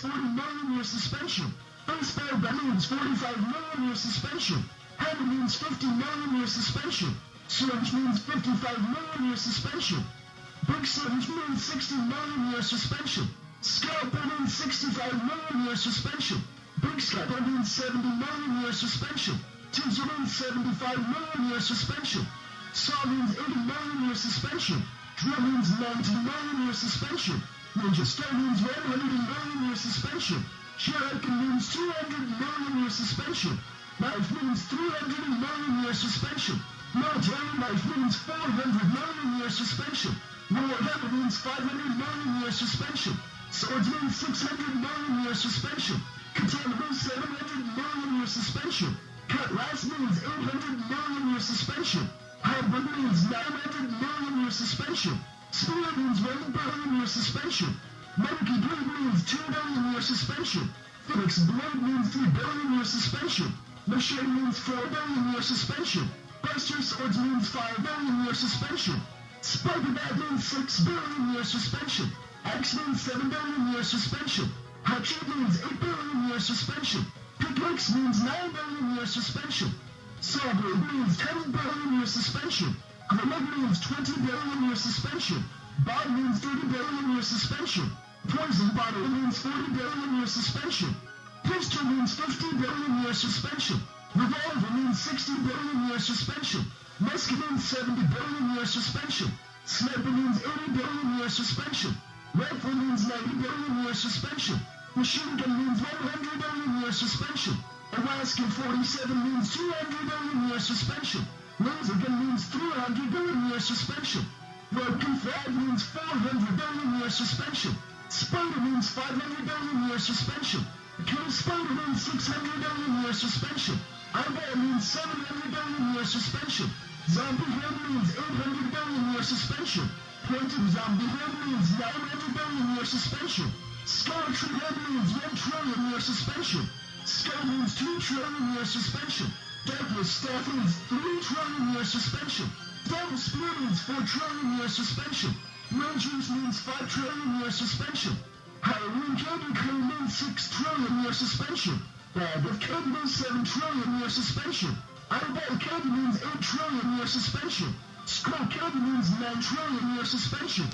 means 40 million year suspension. Baseball bat means 45 million year suspension. Hammer means 50 million year suspension. Syringe means 55 million year suspension. Big syringe means 60 million year suspension. Scalpel means 65 million year suspension. Big scalpel means 70 million year suspension. Teaser means 75 million year suspension. Saw means 80 million year suspension. Drill means 90 million year suspension. Ninja Star means 100 million year suspension. Shuriken means 200 million year suspension. Knife means 300 million year suspension. Military knife means 400 million year suspension. Warhammer means 500 million year suspension. Swords means 600 million year suspension. Katana means 700 million year suspension. Cutlass means 800 million year suspension. Halberd means 900 million year suspension. Spear means 1 billion year suspension. Monkey Blade means 2 billion year suspension. Phoenix Blade means 3 billion year suspension. Machete means 4 billion year suspension. Buster Swords means 5 billion year suspension. Spider Bat means 6 billion year suspension. Axe means 7 billion year suspension. Hatchet means 8 billion year suspension. Pickaxe means 9 billion year suspension. Saw Blade means 10 billion year suspension. Grenade means 20 billion year suspension. Bomb means 30 billion year suspension. Poison bottle means 40 billion year suspension. Pistol means 50 billion year suspension. Revolver means 60 billion year suspension. Musket means 70 billion year suspension. Sniper means 80 billion year suspension. Rifle means 90 billion year suspension. Machine gun means 100 billion year suspension. Alaska 47 means 200 billion year suspension. Laser gun means 300 billion year suspension. Broken flag means 400 billion year suspension. Spider means 500 billion year suspension. Kill Spider means 600 billion year suspension. Eyeball means 700 billion year suspension. Zombie head means 800 billion year suspension. Pointed zombie head means 900 billion year suspension. Skeleton head means 1 trillion year suspension. Skull means 2 trillion year suspension. Darkness staff means 3 trillion year suspension. Devil spear means 4 trillion year suspension. Rangers means 5 trillion year suspension. Halloween candy cane means 6 trillion year suspension. Bag of candy means 7 trillion year suspension. Eyeball candy means 8 trillion year suspension. Skull candy means 9 trillion year suspension.